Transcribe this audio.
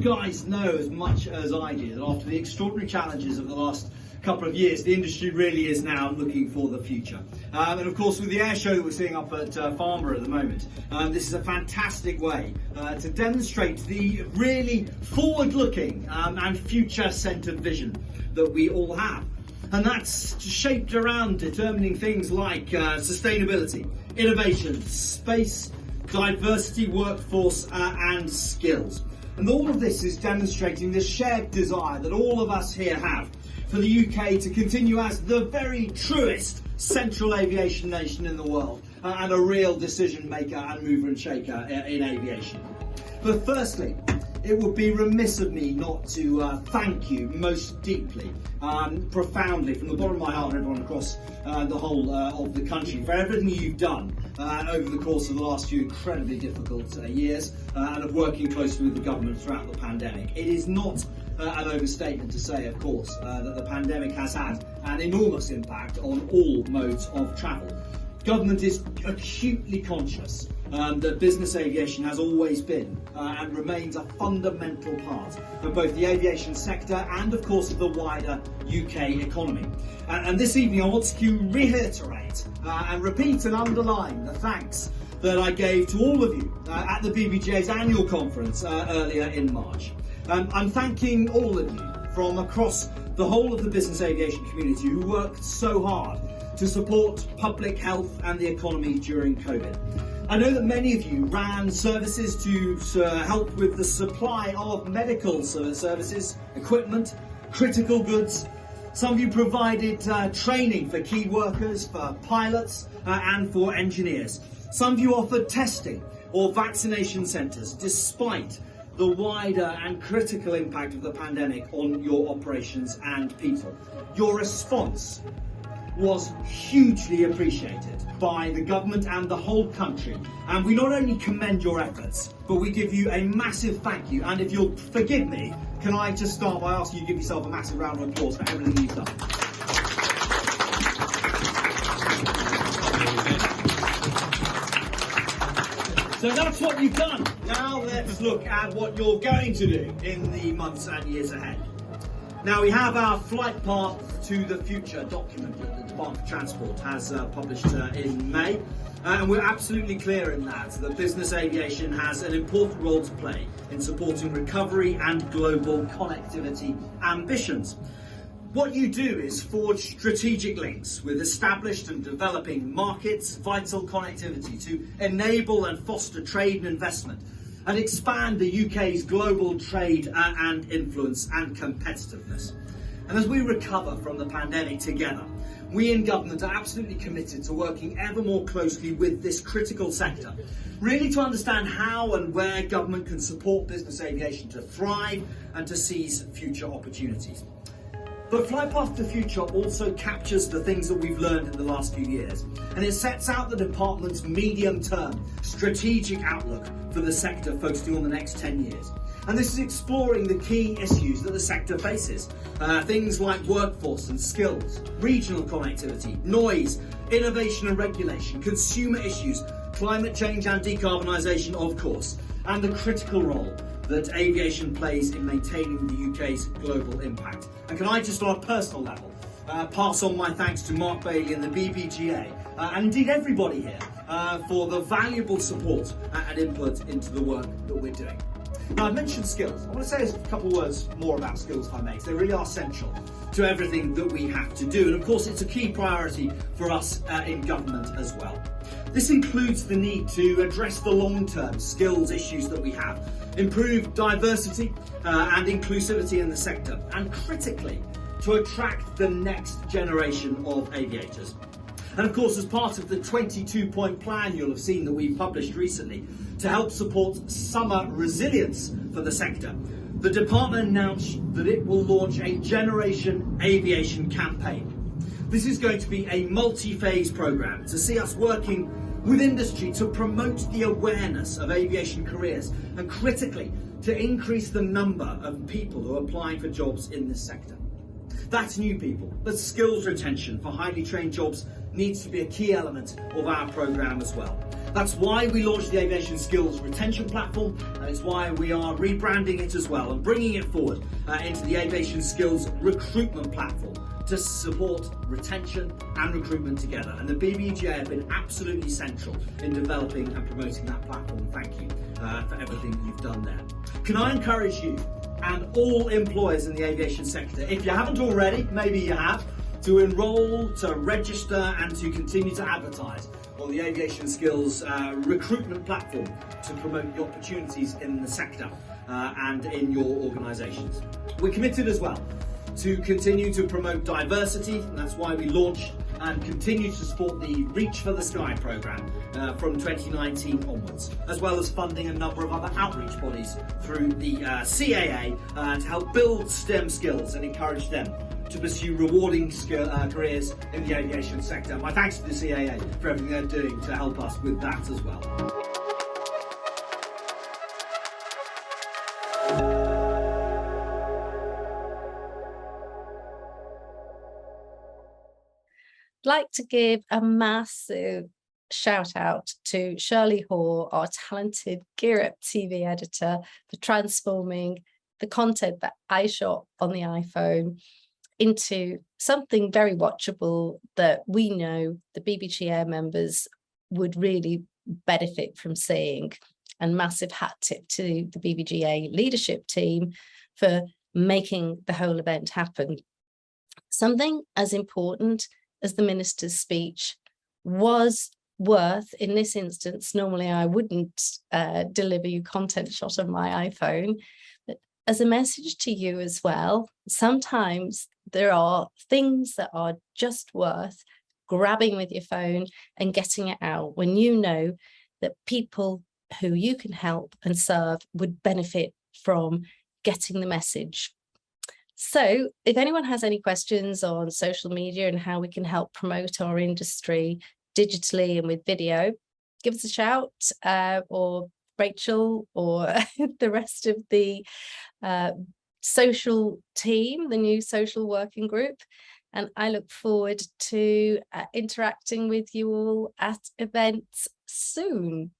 guys know as much as I do that after the extraordinary challenges of the last couple of years, the industry really is now looking for the future. And of course, with the air show that we're seeing up at Farnborough at the moment, this is a fantastic way to demonstrate the really forward-looking and future-centred vision that we all have. And that's shaped around determining things like sustainability, innovation, space, diversity, workforce and skills. And all of this is demonstrating the shared desire that all of us here have for the UK to continue as the very truest central aviation nation in the world and a real decision maker and mover and shaker in aviation. But firstly, it would be remiss of me not to thank you most deeply, profoundly, from the bottom of my heart and everyone across the whole of the country for everything you've done over the course of the last few incredibly difficult years and of working closely with the government throughout the pandemic. It is not an overstatement to say, of course, that the pandemic has had an enormous impact on all modes of travel. Government is acutely conscious that business aviation has always been and remains a fundamental part of both the aviation sector and, of course, of the wider UK economy. And this evening I want to reiterate and repeat and underline the thanks that I gave to all of you at the BBGA's annual conference earlier in March. I'm thanking all of you from across the whole of the business aviation community who worked so hard to support public health and the economy during COVID. I know that many of you ran services to help with the supply of medical services, equipment, critical goods. Some of you provided training for key workers, for pilots and for engineers. Some of you offered testing or vaccination centres despite the wider and critical impact of the pandemic on your operations and people. Your response was hugely appreciated by the government and the whole country, and we not only commend your efforts, but we give you a massive thank you. And if you'll forgive me, can I just start by asking you to give yourself a massive round of applause for everything you've done. So that's what you've done. Now let's look at what you're going to do in the months and years ahead. Now we have our Flight Path to the Future document that the Department for Transport has published in May. And we're absolutely clear in that business aviation has an important role to play in supporting recovery and global connectivity ambitions. What you do is forge strategic links with established and developing markets, vital connectivity to enable and foster trade and investment, and expand the UK's global trade and influence and competitiveness. And as we recover from the pandemic together, we in government are absolutely committed to working ever more closely with this critical sector, really to understand how and where government can support business aviation to thrive and to seize future opportunities. But Flight Path to the Future also captures the things that we've learned in the last few years, and it sets out the department's medium-term strategic outlook for the sector, focusing on the next 10 years. And this is exploring the key issues that the sector faces, things like workforce and skills, regional connectivity, noise, innovation and regulation, consumer issues, climate change and decarbonisation, of course, and the critical role that aviation plays in maintaining the UK's global impact. And can I just, on a personal level, pass on my thanks to Mark Bailey and the BBGA, and indeed everybody here, for the valuable support and input into the work that we're doing. Now, I've mentioned skills. I want to say a couple of words more about skills, if I may, because they really are central to everything that we have to do. And of course, it's a key priority for us in government as well. This includes the need to address the long-term skills issues that we have, improve diversity and inclusivity in the sector, and critically, to attract the next generation of aviators. And of course, as part of the 22-point plan you'll have seen that we've published recently to help support summer resilience for the sector, the department announced that it will launch a Generation Aviation campaign. This is going to be a multi-phase programme to see us working with industry to promote the awareness of aviation careers and critically to increase the number of people who are applying for jobs in this sector. That's new people, that's skills retention for highly trained jobs needs to be a key element of our programme as well. That's why we launched the Aviation Skills Retention Platform, and it's why we are rebranding it as well and bringing it forward into the Aviation Skills Recruitment Platform to support retention and recruitment together. And the BBGA have been absolutely central in developing and promoting that platform. Thank you for everything you've done there. Can I encourage you and all employers in the aviation sector, if you haven't already, maybe you have, to enrol, to register and to continue to advertise on the Aviation Skills Recruitment Platform to promote the opportunities in the sector and in your organisations. We're committed as well to continue to promote diversity, and that's why we launched and continue to support the Reach for the Sky programme from 2019 onwards, as well as funding a number of other outreach bodies through the CAA to help build STEM skills and encourage them to pursue rewarding careers in the aviation sector. My thanks to the CAA for everything they're doing to help us with that as well. I'd like to give a massive shout out to Shirley Hoare, our talented GearUp TV editor, for transforming the content that I shot on the iPhone into something very watchable that we know the BBGA members would really benefit from seeing. And massive hat tip to the BBGA leadership team for making the whole event happen. Something as important as the minister's speech was worth, in this instance, normally I wouldn't deliver you content shot on my iPhone, but as a message to you as well, sometimes there are things that are just worth grabbing with your phone and getting it out when you know that people who you can help and serve would benefit from getting the message. So if anyone has any questions on social media and how we can help promote our industry digitally and with video, give us a shout, or Rachel or the rest of the social team, the new social working group. And I look forward to interacting with you all at events soon.